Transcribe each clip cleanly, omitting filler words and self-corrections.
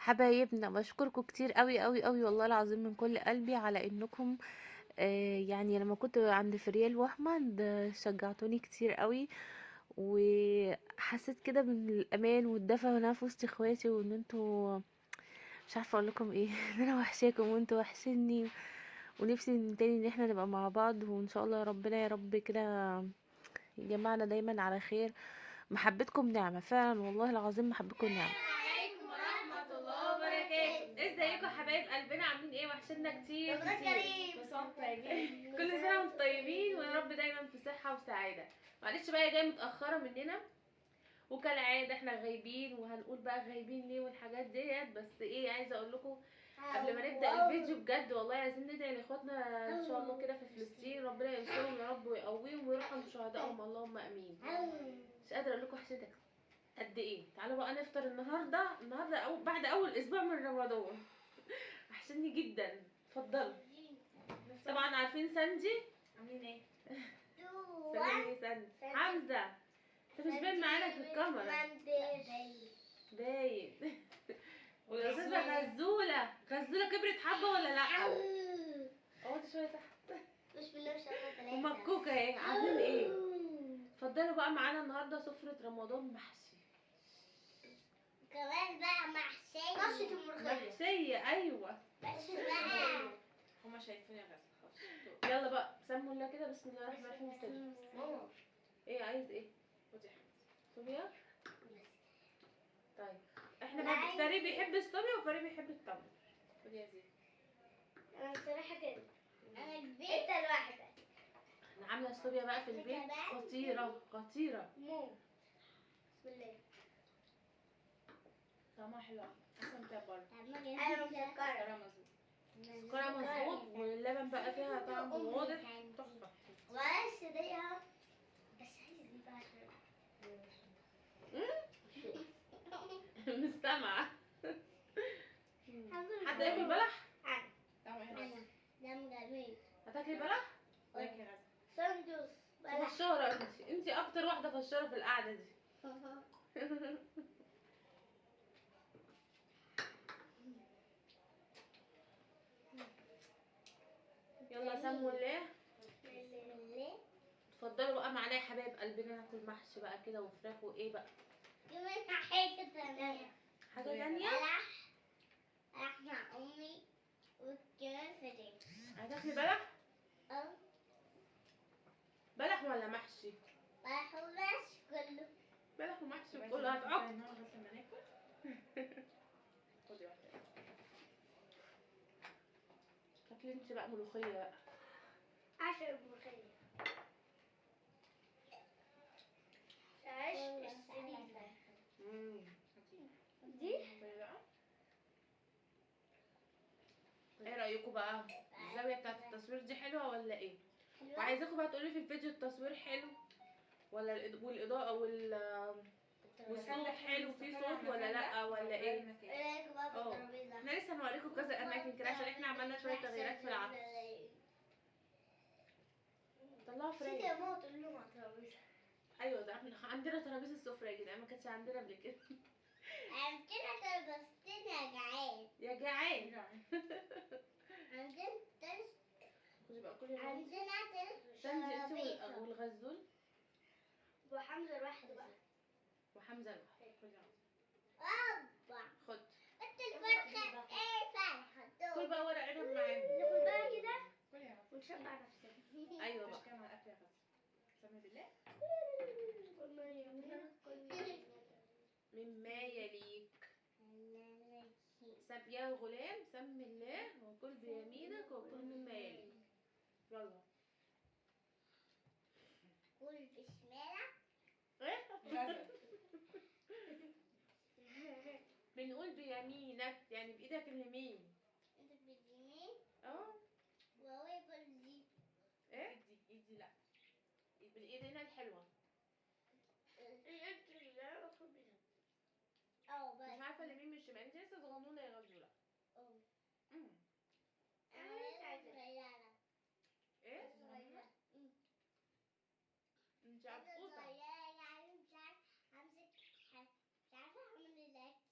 حبايبنا، بشكركم كتير قوي قوي قوي والله العظيم من كل قلبي على انكم يعني لما كنت عند فريال واحمد شجعتوني كتير قوي، وحسيت كده بالامان والدفى وانا في وسط اخواتي، وان انتوا مش عارفه اقول لكم ايه ان انا وحشاكم وانتوا وحشيني، ونفسي إن تاني ان احنا نبقى مع بعض، وان شاء الله ربنا يا رب كده يجمعنا دايما على خير. محبتكم نعمه فعلا والله العظيم، محبتكم نعمه. عليكم ورحمة الله وبركاته. ازيكم يا حبايب قلبنا؟ عاملين ايه؟ وحشنا كتير رمضان كتير. كريم. كل سنة وانتم طيبين. كل سنة وانتم طيبين ويا رب دايما في صحة وسعادة. معلش بقى جاية متأخرة مننا، وكالعادة احنا غايبين، وهنقول بقى غايبين ليه والحاجات ديت. بس ايه، عايزة اقول لكم قبل ما نبدأ الفيديو بجد والله عايزين ندعي لاخواتنا ان شاء الله كده في فلسطين، ربنا ينصرهم يا رب ويقويهم ويرحم شهدائهم، اللهم امين. مش قادرة اقول لكم وحشتك قد ايه. تعالوا بقى نفطر النهارده أو بعد اول اسبوع من رمضان. وحشني جدا. اتفضلوا. طبعا عارفين ساندي. عاملين ايه؟ سلام يا ساندي. حمزه انت مش باين معانا في الكاميرا. باين. والاستاذه غزوله كبرت حبه ولا لا؟ اقعدي شويه تحت. بسم الله ما شاء الله ثلاثة. ومكوكه اهي. عاملين ايه؟ اتفضلوا بقى معانا النهارده سفره رمضان محشي. كمان بقى محشية. طشة الملوخية. محشيه ايوه. بس بقى. هما شايفين يا غزة. يلا بقى سموا الله كده، بسم الله الرحمن الرحيم. استنى. ماما. ايه عايز ايه؟ خدي يا حبيبتي. صوبيا. طيب احنا بقى فريق بيحب الصوبيا وفريق بيحب التمر. خدي يا زينب. انا بصراحة كده. انا كبير. انت لوحدك. انا عامله الصوبيا بقى في البيت خطيره خطيره. ماما. بسم الله. طعمها حلو قوي احسن من بتاع بره. انا مسكرة. سكرها مظبوط. سكرها مظبوط واللبن بقى فيها طعم واضح تحفه. بس دي اهو. بس عايز دي بقى. مستمعه. الحمد لله. حد ياكل بلح؟ انا. دم جميل. هتاكلي بلح؟ سندوس. فشارة انت اكتر واحدة فشارة في القعدة دي. يلا سموا الله. اتفضلوا بقى معانا يا حبايب قلبنا، ناكل محشي بقى كده وفراخ وايه بقى. كمان حاجة تانية. حاجة تانية؟ بلح مع أمي وكمان فراخ. هتاكلي بلح؟ اه. بلح ولا محشي؟ بلح ومحشي كله. بلح ومحشي وكله هتعك. خدي واحدة. تاكلي انت بقى ملوخية بقى. عشر ملوخية. عيش السليفة. دي؟ ايه رأيكم بقى؟ الزاوية بتاعت التصوير دي حلوة ولا ايه؟ وعايزاكم بقى تقولي في الفيديو التصوير حلو ولا والإضاءة والصوت حلو، في صوت ولا لا ولا ايه؟ ايه رايك بقى في اه الترابيزة؟ احنا لسه هنوريكم كذا اماكن كده عشان احنا عملنا شوية تغييرات في العفش. طلعوا نسيت فرايد. يا ماما تقول لهم على الترابيزة. ايوه ده عندنا ترابيزة السفرة يا جدعان، ما كانتش عندنا قبل كده. عندنا ترابيزتين يا جعان. يا جعان. عندنا تلت. خدي بقى كل يوم. عندنا تلت سنزي انت ترابيزة. والغزول وحمزة لوحده بقى. وحمزة لوحده. خدي يا أبا. خد. انت الفرخة ايه فرخة كل دول. بقى ورق عنب معاهم. ناكل بقى كده ونشبع نفسنا. ايوه بقى. كمان الاكل يا غزة. سمي بالله. مما يليك. يا غلام سم الله وكل بيمينك وكل مما يليك. يلا. كل بشمالك. ايه؟ بنقول بيمينك يعني بايدك اليمين. انت باليمين اه. وهو ياكل دي. ايه؟ ايدي لا. بالايد هنا الحلوه. انت اللي باكل بيها. اه بس. مش عارفه اليمين من الشمال، انت لسه صغنونه يا غزوله. اه. امم انا مش عايزة. ايه؟ صغيرة. انت عبقوطه. يعني مش عارفة همسك. مش عارفة اعمل الاكل.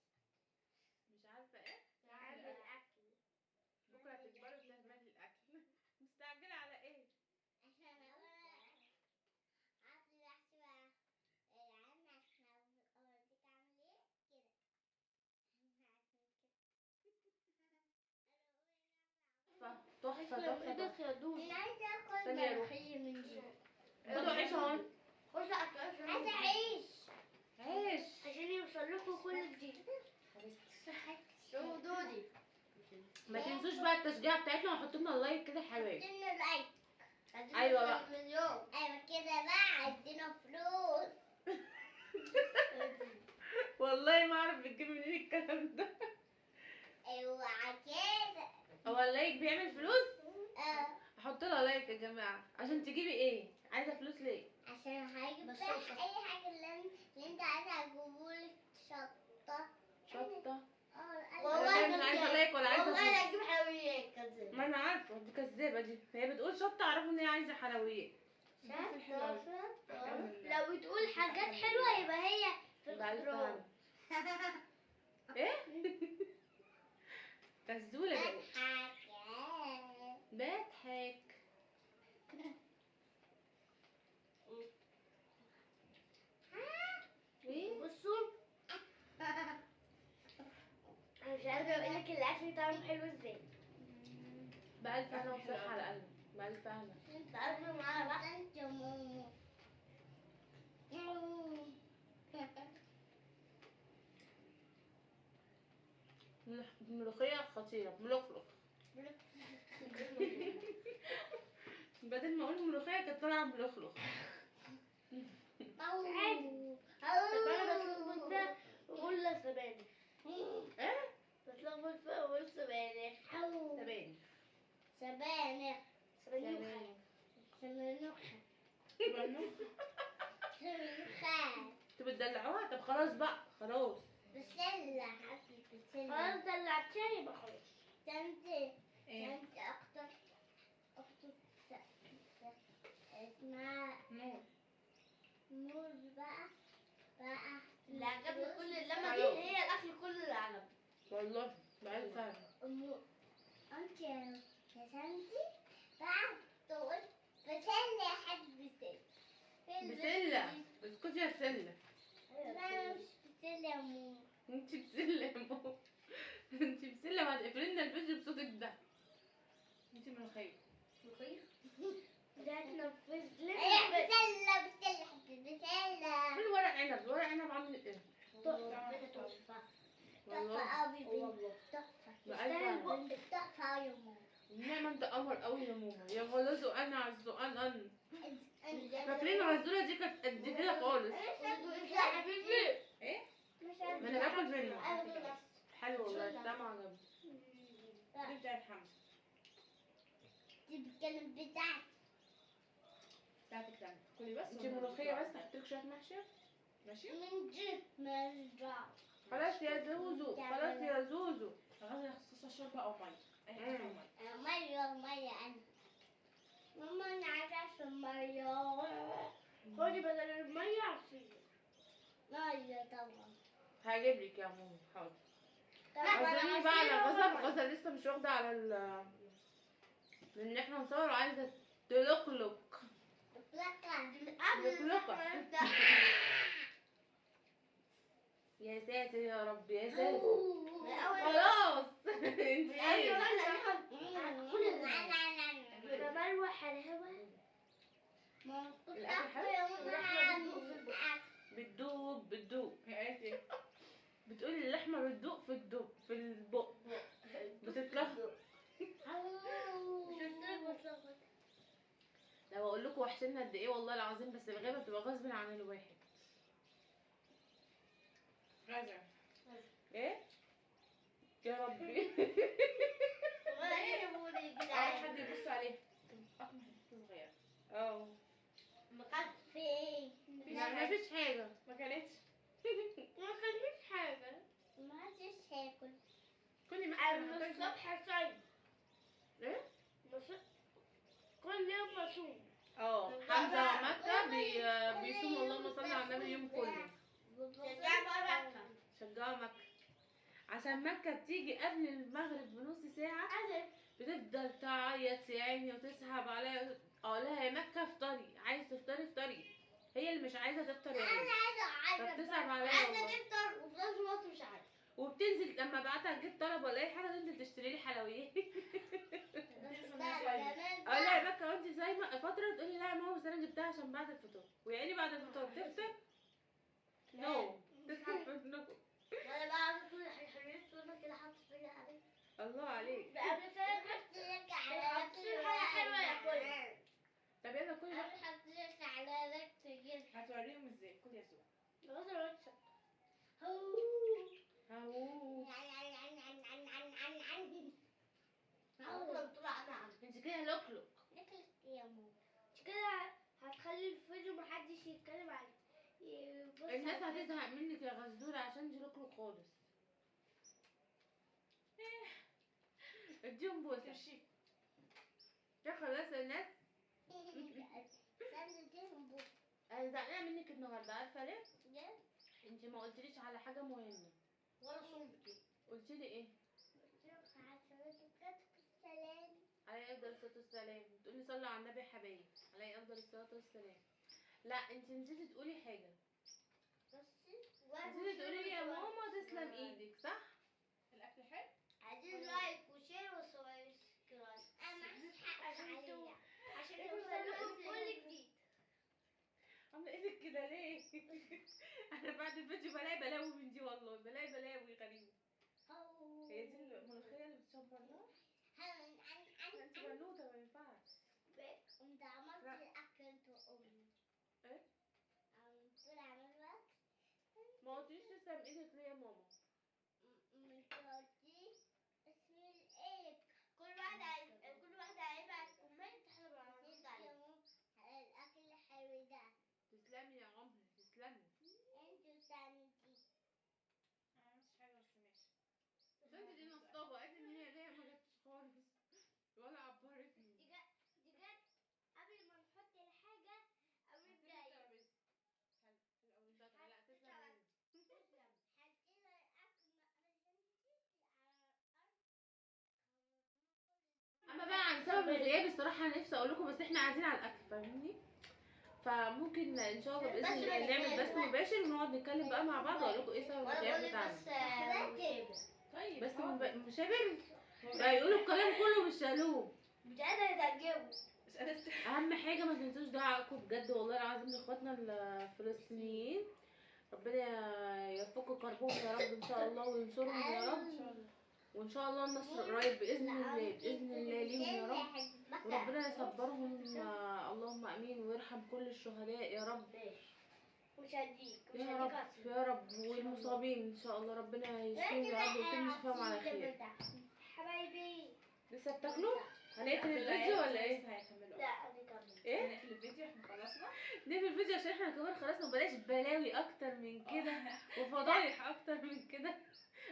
مش عارفه ايه؟ تحفه تحفه تحفه. يا دود. انا عايزه اكل ثانية يا روح. ملوخيه من دي. خدوا عيش اهو. عايزه اعيش عيش. عشان يوصل لكم كل جديد. شو دودي. ما تنسوش بقى التشجيع بتاعتنا وحطوا لنا اللايك كده يا حبايبي. ادينا لايك. أيوة بقى. ايوه كده بقى ادينا فلوس. والله ما اعرف بتجيب منين الكلام ده. اوعى كده. هو اللايك بيعمل فلوس؟ اه احط لها لايك يا جماعه. عشان تجيبي ايه؟ عايزه فلوس ليه؟ عشان هجيب لك اي حاجه اللي انت عايزه اجيبهولك. شطه. شطه. والله انا مش عايزه لايك ولا عايزه والله فلوس. لا اجيب حلويات كذاب. ما انا عارفه دي كذابه دي. هي بتقول شطه اعرفوا ان هي عايزه حلويات. لو بتقول حاجات حلوه يبقى هي في يبقى ألف الخضروات. ايه؟ فزوله بقى. بضحك. ايه؟ بصوا انا مش قادره اقول لك الاكل طعمه حلو ازاي. بألف هنا وصحة على قلبك. بألف هنا. انت قادره معايا بقى. انت يا ماما. ملوخية خطيرة. ملوخلخ. بدل ما اقول ملوخية كانت طالعة ملوخلخ. عادي. طب انا بتلخبط ده واقول له سبانخ. ايه؟ بتلخبط فيها واقول سبانخ. سبانخ. سبانخ. سبانخ. سبانخ. انتوا بتدلعوها؟ طب خلاص بقى خلاص. بسلة خلاص دلعتني يبقى خلاص. انت اكتر اسمها نور بقى اللي عجبني كل اللمة دي هي الاكل كله اللي عجبني والله بألف هنا. انت يا سنتي بقى تقول بسلة يا حد بسلة. بسلة. اسكتي يا بسلة. لا مش بسلة يا ماما. انت بسلة يا ماما. انت بسلة وهتقفلي لنا الفيديو بصوتك ده. انت ملوخية. ده تنفذ لنا. ايه بسلة بسلة. فين ورق عنب؟ ورق عنب عامل ايه؟ تحفة والله. قوي بنت. تحفة. بألف هنا. بنت تحفة يا ماما. نعم انت قمر قوي يا ماما. يا غلاظ انا على الزقان انا. فاكرين الغزولة دي كانت قد كده خالص. مش يا حبيبي. ايه؟ مش ما انا باكل منه. عارفة. حلو والله طعمه عجبني. نبدأ الحمد. دي بتكلم بتاعتي. بتاعتك تاني. كلي بس. انت ملوخية بس تحطيلك شوية محشي. ماشي؟ من جد ماليش دعوة. خلاص يا زوزو. خلاص يا زوزو. غازة يخصصها شوربة أو مية. أي حاجة فيها مية. مية أنا. ماما أنا عايزة أشرب مية. خدي بدل المية عصير. مية طبعا. هجيب لك يا ماما. حاضر. طبعا عايزاني بقى على عصير غزل. ولا غزل لسه مش واخدة على ان احنا نصور وعايزة تلقلق. لقلقة. يا ساتر يا رب يا ساتر. خلاص. انت ايه؟ بروح على الهوا. الأكل حلو؟ بتدوب. هي قالت إيه؟ بتقولي اللحمة بتدوب في البق. بتتلخبط. لو اقول لكم وحشنا قد ايه والله العظيم، بس الغيبة بتبقى غصب عن الواحد. غازة. ايه؟ يا ربي. أول حد يبص عليه. أطمح حتة صغيرة. اه مخفي. ما فيش حاجة. ما كانتش. ما خليش حاجة. ما عادش هاكل. كلي أنا محشي. الصبح صايم. ايه؟ كل يوم بصوم. اه حمزة ومكة بيصوموا اللهم صل على النبي اليوم كله. شجع بقى مكة. شجعوا مكة عشان مكة بتيجي قبل المغرب بنص ساعة. بتفضل تعيط يا عيني وتسحب عليا. اقول لها يا مكة افطري. عايز تفطري افطري. هي اللي مش عايزة تفطر يا عيني. فبتسحب عليا عايزة والله. تفطر وفي نفس الوقت مش عارفة. وبتنزل لما ابعتها تجيب طلب ولا اي حاجة تنزل تشتري لي حلويات. اقول لها يا بكا وانت صايمه فتره، تقولي لا يا ماما بس انا جبتها عشان بعد الفطار، ويعني بعد الفطار تفطر نو تصحى في النوم. وانا بعمل كل الحلويات وانا كده حاطط فيها عليك. الله عليك. قبل كده حط لك على نفسي حاجه حلوه يا كل. طب يلا كل بقى. قبل حط لك على نفسي كده. هتوريهم ازاي. كل يا سوق. بص الواتساب. اهو انت كده لوكلوك. يا ماما مش كده هتخلي الفيديو محدش يتكلم عليه. الناس هتزهق منك يا غزوره عشان انت لوكلوك خالص. اديهم بوسه. ترشيك. يا خلاص الناس. انا زعلانه منك النهارده، عارفه ليه؟ انت ما قلتليش على حاجه مهمه. ولا صوتك. قلت لي ايه؟ عليه افضل الصلاه والسلام. بتقولي صلوا على النبي يا حبايبي، عليه افضل الصلاه والسلام. لا انت نسيتي تقولي حاجه. نسيتي تقولي لي يا ماما تسلم ايدك، صح؟ الاكل حلو. عايزين لايك وشير وسبسكرايب. انا ما عنديش حق عليا عشان يوصلكم كل جديد. عامله ايدك كده ليه؟ انا بعد الفيديو بلاقي بلاوي من دي، والله بلاقي بلاوي غريبه. هي دي الملوخيه اللي بتشمرناها؟ انت بنوته ما ينفعش. انت عملت الاكل انت وامي. ايه؟ دول عملوا اكل. ما قلتليش تسلم ايدك ليه يا ماما؟ انت قلتي اسم الايه. كل واحده هيبعت كومنت احنا بعتين عليه. الاكل حلو ده. تسلمي يا عمري تسلمي. انتوا ساندي. انا ما عملتش حاجه بس ماشي. بس انت دي نصابه، قالت ان هي ليه ما جاتش خالص ولا عبرتني. دي جت قبل ما نحط الحاجه قبل الجاي. لا تسلم. تسلم. حطينا الاكل علشان تشوفي على الارض. اما بقى عن سبب الغياب الصراحه انا نفسي اقول لكم، بس احنا قاعدين على الاكل فاهمني، فممكن ان شاء الله باذن الله نعمل بث مباشر ونقعد نتكلم بقى مع بعض واقول لكم ايه سبب الغياب بتاعنا. طيب بس مشابه بقى يقولوا الكلام كله مش شالوه. مش قادره اترجمه. مش قادره اهم حاجه ما تنسوش دعائكم بجد والله العظيم لاخواتنا الفلسطينيين، ربنا يفك كربهم يا رب ان شاء الله وينصرهم يا رب، وان شاء الله النصر قريب باذن الله باذن الله ليهم يا رب، وربنا يصبرهم اللهم امين، ويرحم كل الشهداء يا رب مش هديك يا رب يا رب، والمصابين ان شاء الله ربنا يشفيهم يا رب ويتم شفاهم على خير. حبايبي لسه بتاكلوا؟ هنقفل الفيديو ولا ايه؟ هيكملوا. لا هنكمل. ايه؟ هنقفل الفيديو احنا خلصنا. نقفل الفيديو عشان احنا كمان خلصنا، وبلاش بلاوي اكتر من كده وفضايح اكتر من كده.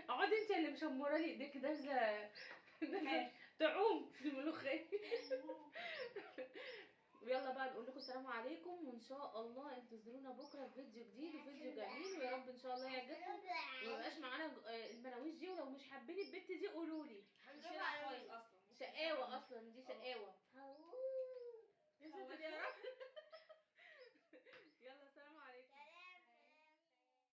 اقعدي انت اللي مشمره لي ايديك دارسه تعوم في الملوخيه. ويلا بقى نقول لكم السلام عليكم، وان شاء الله انتظرونا بكره في فيديو جديد وفيديو جميل، ويا رب ان شاء الله يعجبكم وما يبقاش معانا المناويش دي، ولو مش حابين البت دي قولوا لي. هنشيلها خالص اصلا. شقاوه اصلا دي شقاوه. هو يا ستر يا رب.